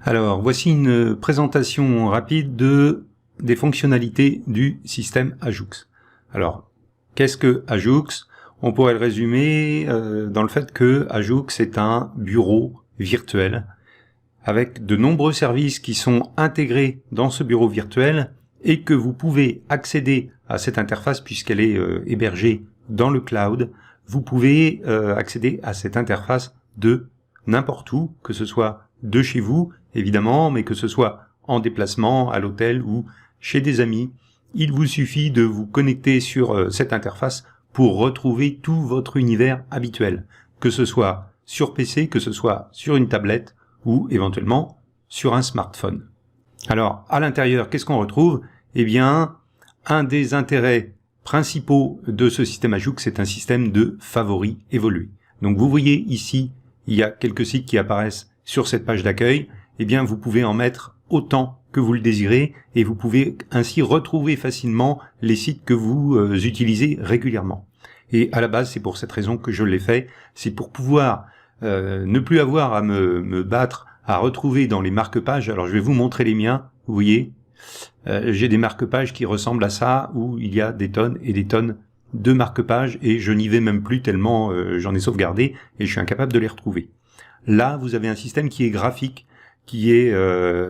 Alors, voici une présentation rapide des fonctionnalités du système Ajoux. Alors, qu'est-ce que Ajoux? On pourrait le résumer dans le fait que Ajoux est un bureau virtuel avec de nombreux services qui sont intégrés dans ce bureau virtuel et que vous pouvez accéder à cette interface puisqu'elle est hébergée dans le cloud. Vous pouvez accéder à cette interface de n'importe où, que ce soit de chez vous, évidemment, mais que ce soit en déplacement, à l'hôtel ou chez des amis. Il vous suffit de vous connecter sur cette interface pour retrouver tout votre univers habituel, que ce soit sur PC, que ce soit sur une tablette ou éventuellement sur un smartphone. Alors, à l'intérieur, qu'est-ce qu'on retrouve? Eh bien, un des intérêts principaux de ce système Ajoux, c'est un système de favoris évolué. Donc, vous voyez ici, il y a quelques sites qui apparaissent sur cette page d'accueil. Eh bien, vous pouvez en mettre autant que vous le désirez et vous pouvez ainsi retrouver facilement les sites que vous utilisez régulièrement. Et à la base, c'est pour cette raison que je l'ai fait. C'est pour pouvoir ne plus avoir à me battre à retrouver dans les marque-pages. Alors, je vais vous montrer les miens. Vous voyez, j'ai des marque-pages qui ressemblent à ça, où il y a des tonnes et des tonnes de marque-pages et je n'y vais même plus tellement j'en ai sauvegardé et je suis incapable de les retrouver. Là, vous avez un système qui est graphique, qui est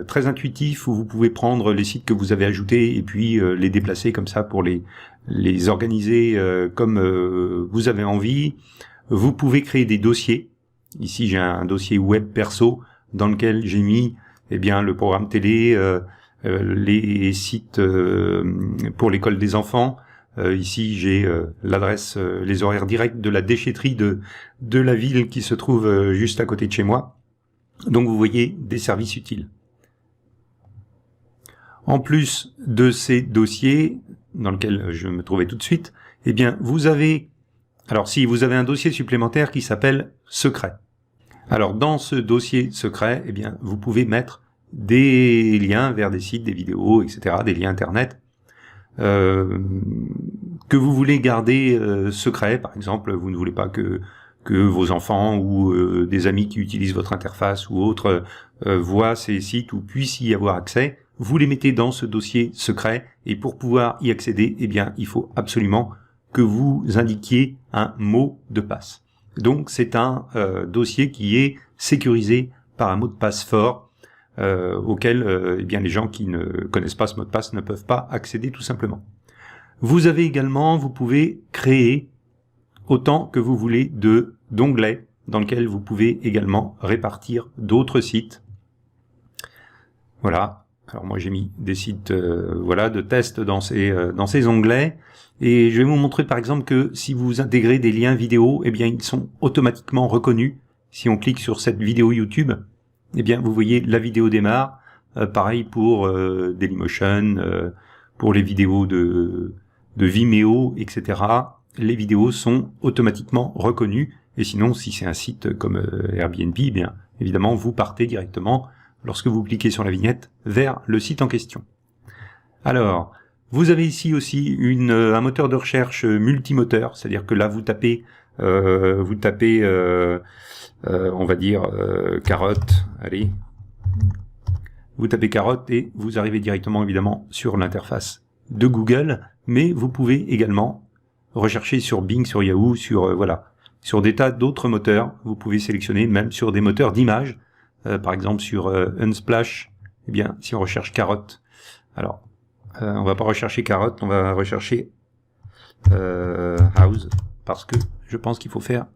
très intuitif, où vous pouvez prendre les sites que vous avez ajoutés et puis les déplacer comme ça pour les organiser comme vous avez envie. Vous pouvez créer des dossiers. Ici, j'ai un dossier web perso dans lequel j'ai mis le programme télé, les sites pour l'école des enfants. Ici, j'ai l'adresse, les horaires directs de la déchetterie de la ville qui se trouve juste à côté de chez moi. Donc, vous voyez des services utiles. En plus de ces dossiers, dans lesquels je me trouvais tout de suite, eh bien, vous avez un dossier supplémentaire qui s'appelle secret. Alors, dans ce dossier secret, eh bien, vous pouvez mettre des liens vers des sites, des vidéos, etc., des liens Internet, que vous voulez garder secret. Par exemple, vous ne voulez pas que vos enfants ou des amis qui utilisent votre interface ou autres voient ces sites ou puissent y avoir accès. Vous les mettez dans ce dossier secret et pour pouvoir y accéder, eh bien, il faut absolument que vous indiquiez un mot de passe. Donc, c'est un dossier qui est sécurisé par un mot de passe fort auquel les gens qui ne connaissent pas ce mot de passe ne peuvent pas accéder tout simplement. Vous pouvez créer autant que vous voulez d'onglets dans lesquels vous pouvez également répartir d'autres sites. Voilà. Alors moi j'ai mis des sites de test dans ces onglets et je vais vous montrer par exemple que si vous intégrez des liens vidéo, eh bien ils sont automatiquement reconnus. Si on clique sur cette vidéo YouTube, eh bien vous voyez la vidéo démarre. Pareil pour Dailymotion, pour les vidéos de Vimeo, etc. Les vidéos sont automatiquement reconnues. Et sinon, si c'est un site comme Airbnb, eh bien évidemment vous partez directement, lorsque vous cliquez sur la vignette, vers le site en question. Alors, vous avez ici aussi un moteur de recherche multimoteur, c'est-à-dire que là vous tapez on va dire carotte, allez, vous tapez carotte et vous arrivez directement évidemment sur l'interface de Google, mais vous pouvez également rechercher sur Bing, sur Yahoo, sur des tas d'autres moteurs. Vous pouvez sélectionner même sur des moteurs d'images, par exemple sur Unsplash. Eh bien, si on recherche carotte, alors on va pas rechercher carotte, on va rechercher house, parce que je pense qu'il faut faire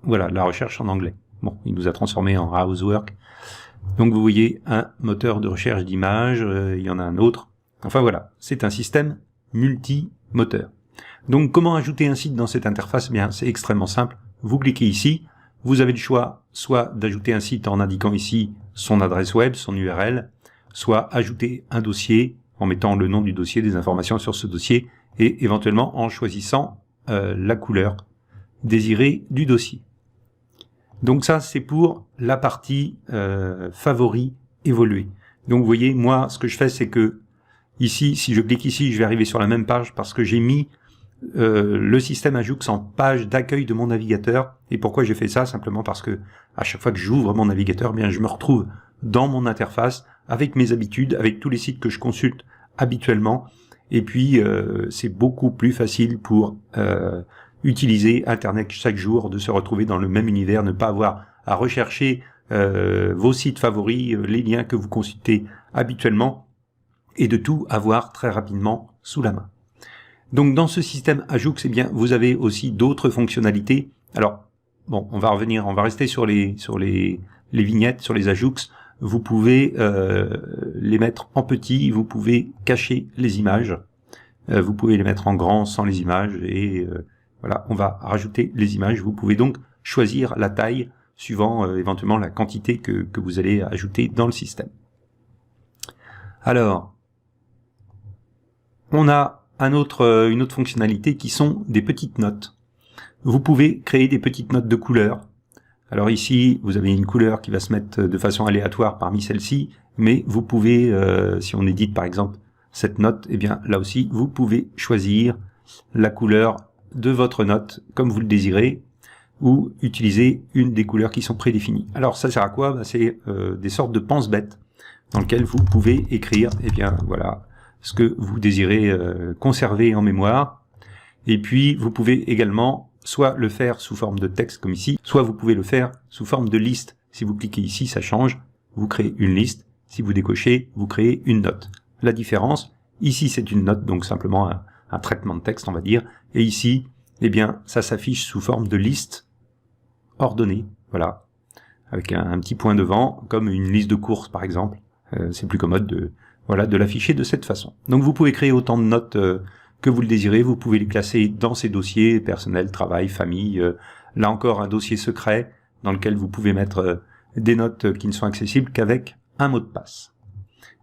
la recherche en anglais. Bon, il nous a transformé en housework. Donc vous voyez un moteur de recherche d'images, il y en a un autre. Enfin voilà, c'est un système multi-moteur. Donc comment ajouter un site dans cette interface? Bien, c'est extrêmement simple. Vous cliquez ici, vous avez le choix soit d'ajouter un site en indiquant ici son adresse web, son URL, soit ajouter un dossier en mettant le nom du dossier, des informations sur ce dossier et éventuellement en choisissant la couleur désirée du dossier. Donc ça, c'est pour la partie favoris évolués. Donc vous voyez, moi, ce que je fais, c'est que ici, si je clique ici, je vais arriver sur la même page parce que j'ai mis le système Ajoux en page d'accueil de mon navigateur. Et pourquoi j'ai fait ça? Simplement parce que à chaque fois que j'ouvre mon navigateur, bien je me retrouve dans mon interface, avec mes habitudes, avec tous les sites que je consulte habituellement. Et puis, c'est beaucoup plus facile pour utiliser Internet chaque jour, de se retrouver dans le même univers, ne pas avoir à rechercher vos sites favoris, les liens que vous consultez habituellement, et de tout avoir très rapidement sous la main. Donc dans ce système Ajoux, eh bien, vous avez aussi d'autres fonctionnalités. Alors, bon, on va rester sur les vignettes, sur les Ajoux. Vous pouvez les mettre en petit, vous pouvez cacher les images, vous pouvez les mettre en grand sans les images, et voilà, on va rajouter les images. Vous pouvez donc choisir la taille suivant éventuellement la quantité que vous allez ajouter dans le système. Alors, on a une autre fonctionnalité qui sont des petites notes. Vous pouvez créer des petites notes de couleur. Alors ici, vous avez une couleur qui va se mettre de façon aléatoire parmi celles-ci, mais vous pouvez, si on édite par exemple cette note, eh bien là aussi, vous pouvez choisir la couleur de votre note comme vous le désirez, ou utiliser une des couleurs qui sont prédéfinies. Alors ça sert à quoi? C'est des sortes de pense-bêtes dans lesquelles vous pouvez écrire, eh bien voilà, ce que vous désirez conserver en mémoire. Et puis vous pouvez également soit le faire sous forme de texte comme ici, soit vous pouvez le faire sous forme de liste. Si vous cliquez ici, ça change, vous créez une liste. Si vous décochez, vous créez une note. La différence, ici c'est une note, donc simplement un traitement de texte on va dire, et ici, eh bien ça s'affiche sous forme de liste ordonnée, voilà, avec un petit point devant, comme une liste de courses par exemple. C'est plus commode de l'afficher de cette façon. Donc vous pouvez créer autant de notes que vous le désirez, vous pouvez les classer dans ces dossiers, personnel, travail, famille, là encore un dossier secret dans lequel vous pouvez mettre des notes qui ne sont accessibles qu'avec un mot de passe.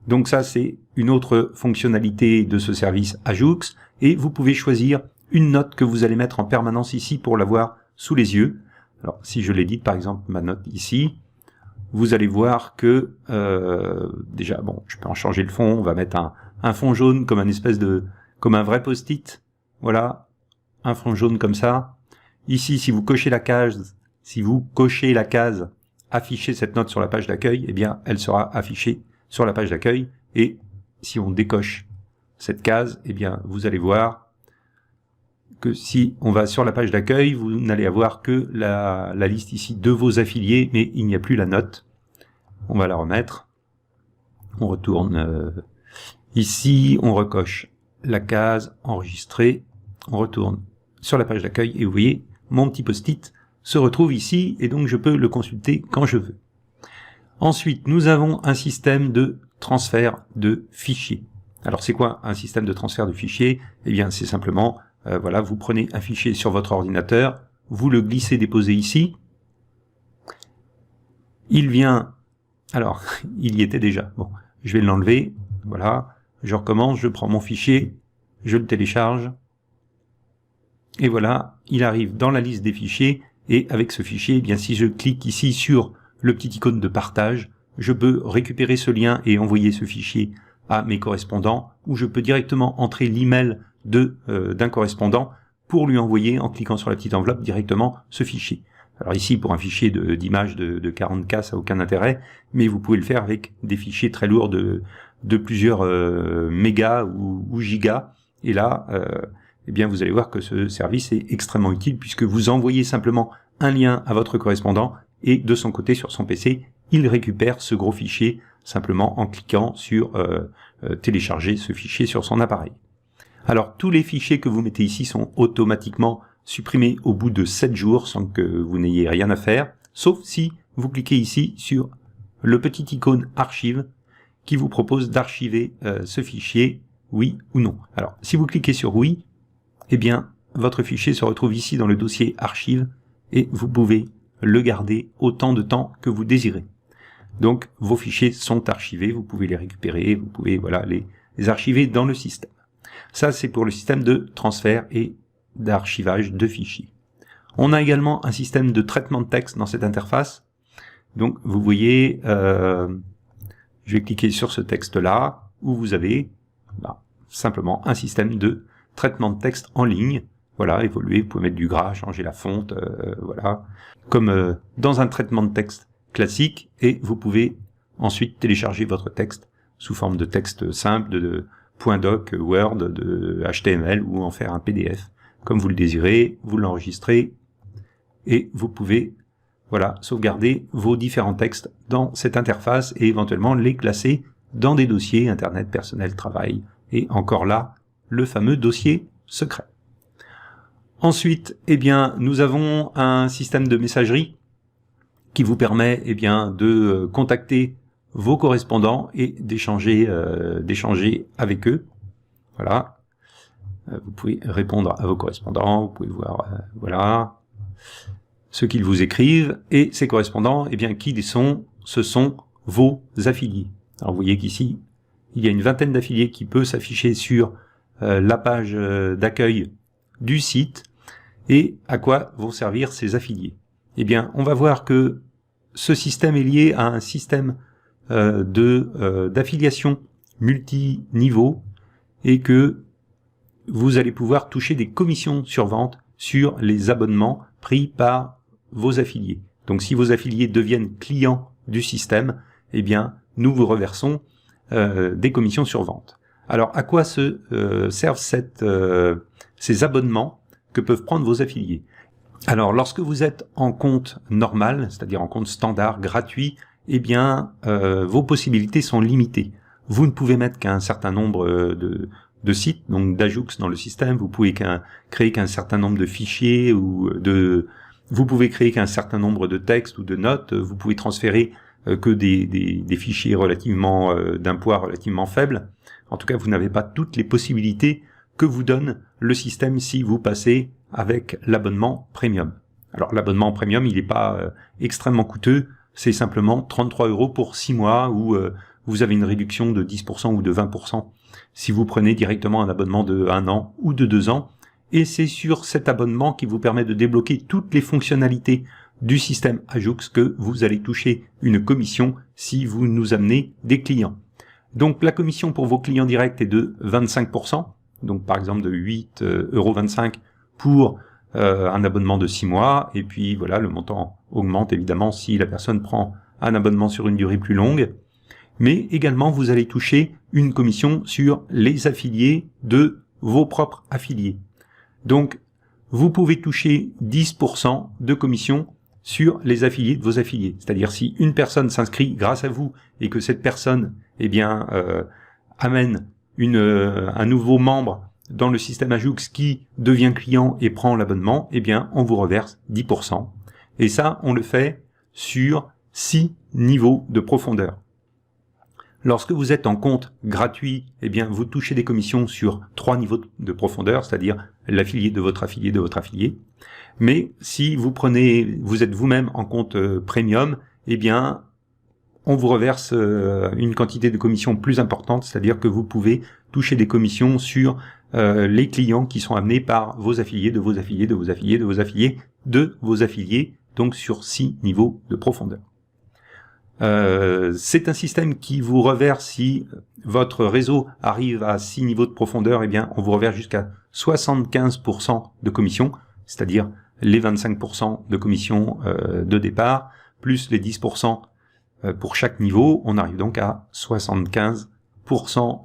Donc ça c'est une autre fonctionnalité de ce service Ajoux, et vous pouvez choisir une note que vous allez mettre en permanence ici pour l'avoir sous les yeux. Alors si je l'édite par exemple ma note ici, vous allez voir que déjà bon, je peux en changer le fond, on va mettre un fond jaune comme comme un vrai post-it, voilà, un fond jaune comme ça. Ici, si vous cochez la case, afficher cette note sur la page d'accueil, eh bien, elle sera affichée sur la page d'accueil. Et si on décoche cette case, eh bien, vous allez voir que si on va sur la page d'accueil, vous n'allez avoir que la liste ici de vos affiliés, mais il n'y a plus la note. On va la remettre. On retourne ici, on recoche la case enregistrée, on retourne sur la page d'accueil et vous voyez, mon petit post-it se retrouve ici et donc je peux le consulter quand je veux. Ensuite, nous avons un système de transfert de fichiers. Alors c'est quoi un système de transfert de fichiers? Eh bien c'est simplement, voilà, vous prenez un fichier sur votre ordinateur, vous le glissez, déposez ici, il vient, alors il y était déjà, bon, je vais l'enlever, voilà, je recommence, je prends mon fichier, je le télécharge, et voilà, il arrive dans la liste des fichiers, et avec ce fichier, eh bien si je clique ici sur le petit icône de partage, je peux récupérer ce lien et envoyer ce fichier à mes correspondants, ou je peux directement entrer l'email d'un correspondant pour lui envoyer, en cliquant sur la petite enveloppe, directement ce fichier. Alors ici, pour un fichier d'image de 40K, ça n'a aucun intérêt, mais vous pouvez le faire avec des fichiers très lourds de plusieurs mégas ou gigas, et là, eh bien vous allez voir que ce service est extrêmement utile, puisque vous envoyez simplement un lien à votre correspondant, et de son côté, sur son PC, il récupère ce gros fichier simplement en cliquant sur télécharger ce fichier sur son appareil. Alors tous les fichiers que vous mettez ici sont automatiquement supprimés au bout de 7 jours sans que vous n'ayez rien à faire, sauf si vous cliquez ici sur le petit icône archive qui vous propose d'archiver ce fichier, oui ou non. Alors si vous cliquez sur oui, eh bien votre fichier se retrouve ici dans le dossier archive et vous pouvez le garder autant de temps que vous désirez. Donc vos fichiers sont archivés, vous pouvez les récupérer, vous pouvez voilà les archiver dans le système. Ça c'est pour le système de transfert et d'archivage de fichiers. On a également un système de traitement de texte dans cette interface. Donc vous voyez, je vais cliquer sur ce texte-là, où vous avez simplement un système de traitement de texte en ligne. Voilà, évoluer, vous pouvez mettre du gras, changer la fonte, voilà, comme dans un traitement de texte classique, et vous pouvez ensuite télécharger votre texte sous forme de texte simple, de .doc, Word, de HTML ou en faire un PDF comme vous le désirez, vous l'enregistrez et vous pouvez voilà, sauvegarder vos différents textes dans cette interface et éventuellement les classer dans des dossiers Internet, personnel, travail et encore là, le fameux dossier secret. Ensuite, eh bien, nous avons un système de messagerie qui vous permet eh bien, de contacter vos correspondants et d'échanger avec eux. Voilà. Vous pouvez répondre à vos correspondants, vous pouvez voir voilà ce qu'ils vous écrivent et ces correspondants, eh bien, qui sont, ce sont vos affiliés. Alors vous voyez qu'ici, il y a une vingtaine d'affiliés qui peut s'afficher sur la page d'accueil du site. Et à quoi vont servir ces affiliés? Eh bien, on va voir que ce système est lié à un système d'affiliation multi-niveau et que vous allez pouvoir toucher des commissions sur vente sur les abonnements pris par vos affiliés. Donc si vos affiliés deviennent clients du système, eh bien nous vous reversons des commissions sur vente. Alors à quoi servent ces abonnements que peuvent prendre vos affiliés? Alors lorsque vous êtes en compte normal, c'est-à-dire en compte standard, gratuit, eh bien vos possibilités sont limitées. Vous ne pouvez mettre qu'un certain nombre de sites, donc d'Ajoux dans le système, vous pouvez créer qu'un certain nombre de fichiers vous pouvez créer qu'un certain nombre de textes ou de notes, vous pouvez transférer que des fichiers relativement d'un poids relativement faible. En tout cas, vous n'avez pas toutes les possibilités que vous donne le système si vous passez avec l'abonnement premium. Alors l'abonnement premium, il n'est pas extrêmement coûteux, c'est simplement 33 € pour 6 mois où vous avez une réduction de 10% ou de 20% si vous prenez directement un abonnement de 1 an ou de 2 ans. Et c'est sur cet abonnement qui vous permet de débloquer toutes les fonctionnalités du système Ajoux que vous allez toucher une commission si vous nous amenez des clients. Donc la commission pour vos clients directs est de 25%, donc par exemple de 8,25 € pour un abonnement de 6 mois, et puis voilà, le montant augmente évidemment si la personne prend un abonnement sur une durée plus longue. Mais également vous allez toucher une commission sur les affiliés de vos propres affiliés. Donc vous pouvez toucher 10% de commission sur les affiliés de vos affiliés. C'est-à-dire si une personne s'inscrit grâce à vous et que cette personne eh bien, amène un nouveau membre dans le système Ajoux qui devient client et prend l'abonnement, eh bien on vous reverse 10%. Et ça, on le fait sur 6 niveaux de profondeur. Lorsque vous êtes en compte gratuit, eh bien vous touchez des commissions sur 3 niveaux de profondeur, c'est-à-dire l'affilié de votre affilié de votre affilié. Mais si vous êtes vous-même en compte premium, eh bien on vous reverse une quantité de commissions plus importante, c'est-à-dire que vous pouvez toucher des commissions sur les clients qui sont amenés par vos affiliés, de vos affiliés, de vos affiliés, de vos affiliés, de vos affiliés, donc sur 6 niveaux de profondeur. C'est un système qui vous reverse, si votre réseau arrive à 6 niveaux de profondeur, eh bien on vous reverse jusqu'à 75% de commission, c'est-à-dire les 25% de commission de départ, plus les 10% pour chaque niveau, on arrive donc à 75%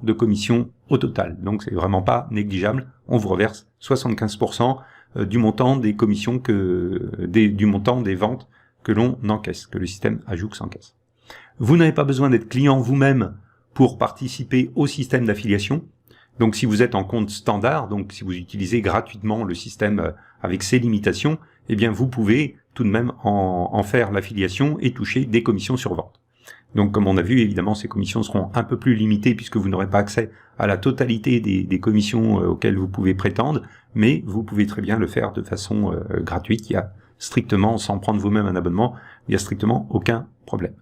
de commission au total. Donc c'est vraiment pas négligeable, on vous reverse 75% du montant des commissions du montant des ventes que l'on encaisse, que le système Ajoux encaisse. Vous n'avez pas besoin d'être client vous-même pour participer au système d'affiliation. Donc si vous êtes en compte standard, donc si vous utilisez gratuitement le système avec ses limitations, eh bien vous pouvez tout de même en faire l'affiliation et toucher des commissions sur vente. Donc comme on a vu, évidemment ces commissions seront un peu plus limitées puisque vous n'aurez pas accès à la totalité des commissions auxquelles vous pouvez prétendre, mais vous pouvez très bien le faire de façon gratuite. Il y a strictement, sans prendre vous-même un abonnement, il n'y a strictement aucun problème.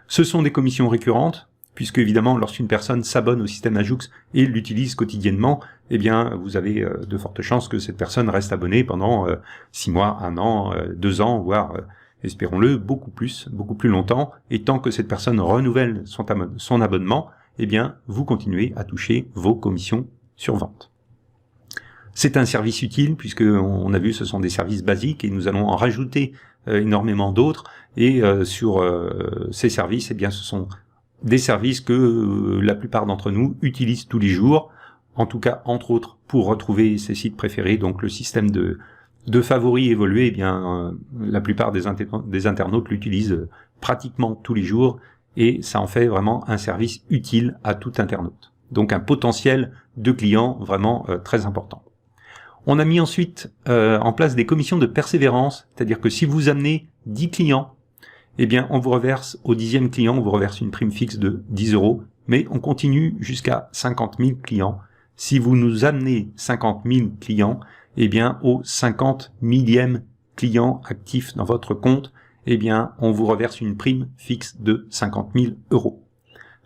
Ce sont des commissions récurrentes, puisque évidemment lorsqu'une personne s'abonne au système Ajoux et l'utilise quotidiennement, eh bien vous avez de fortes chances que cette personne reste abonnée pendant 6 mois, 1 an, 2 ans, voire espérons-le beaucoup plus longtemps, et tant que cette personne renouvelle son abonnement, eh bien vous continuez à toucher vos commissions sur vente. C'est un service utile puisque on a vu ce sont des services basiques et nous allons en rajouter énormément d'autres, et sur ces services, eh bien ce sont des services que la plupart d'entre nous utilisent tous les jours, en tout cas entre autres pour retrouver ses sites préférés. Donc le système de favoris évolué, eh bien la plupart des internautes l'utilisent pratiquement tous les jours, et ça en fait vraiment un service utile à tout internaute. Donc un potentiel de clients vraiment très important. On a mis ensuite en place des commissions de persévérance, c'est-à-dire que si vous amenez 10 clients, eh bien on vous reverse au 10e client, on vous reverse une prime fixe de 10 €, mais on continue jusqu'à 50 000 clients. Si vous nous amenez 50 000 clients, eh bien au 50 000e client actif dans votre compte, eh bien on vous reverse une prime fixe de 50 000 €.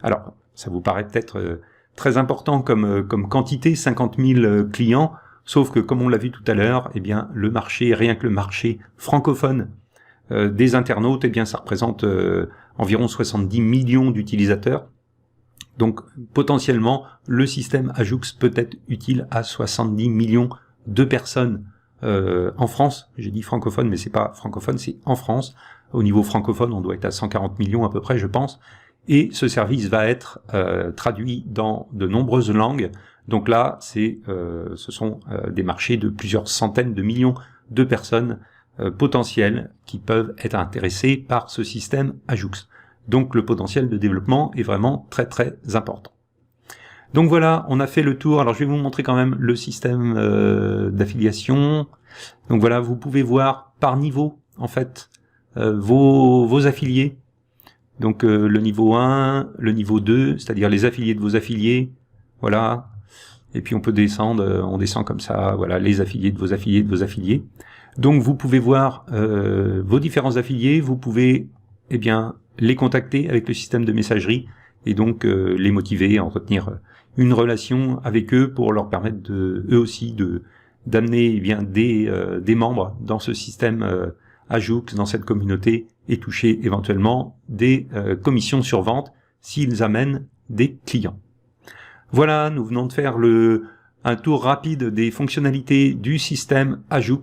Alors, ça vous paraît peut-être très important comme quantité, 50 000 clients, sauf que comme on l'a vu tout à l'heure, eh bien le marché, rien que le marché francophone des internautes, eh bien ça représente environ 70 millions d'utilisateurs. Donc potentiellement, le système Ajoux peut être utile à 70 millions de personnes en France. J'ai dit francophone, mais c'est pas francophone, c'est en France. Au niveau francophone, on doit être à 140 millions à peu près, je pense. Et ce service va être traduit dans de nombreuses langues. Donc là, ce sont des marchés de plusieurs centaines de millions de personnes potentielles qui peuvent être intéressées par ce système Ajoux. Donc le potentiel de développement est vraiment très très important. Donc voilà, on a fait le tour. Alors je vais vous montrer quand même le système d'affiliation. Donc voilà, vous pouvez voir par niveau en fait vos affiliés. Donc le niveau 1, le niveau 2, c'est-à-dire les affiliés de vos affiliés. Voilà. Et puis on peut descendre, on descend comme ça, voilà, les affiliés de vos affiliés de vos affiliés. Donc vous pouvez voir vos différents affiliés, vous pouvez eh bien les contacter avec le système de messagerie et donc les motiver à entretenir une relation avec eux pour leur permettre eux aussi d'amener eh bien des membres dans ce système Ajoux, dans cette communauté, et toucher éventuellement des commissions sur vente s'ils amènent des clients. Voilà, nous venons de faire un tour rapide des fonctionnalités du système Ajoux.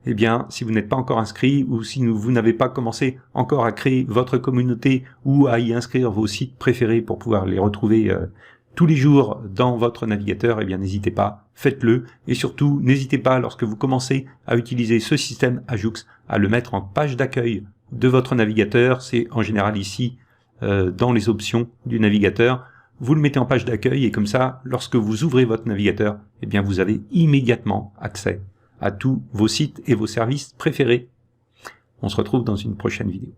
Eh bien, si vous n'êtes pas encore inscrit ou si vous n'avez pas commencé encore à créer votre communauté ou à y inscrire vos sites préférés pour pouvoir les retrouver tous les jours dans votre navigateur, eh bien n'hésitez pas, faites-le. Et surtout, n'hésitez pas, lorsque vous commencez à utiliser ce système Ajoux, à le mettre en page d'accueil de votre navigateur. C'est en général ici, dans les options du navigateur. Vous le mettez en page d'accueil et comme ça, lorsque vous ouvrez votre navigateur, eh bien vous avez immédiatement accès à tous vos sites et vos services préférés. On se retrouve dans une prochaine vidéo.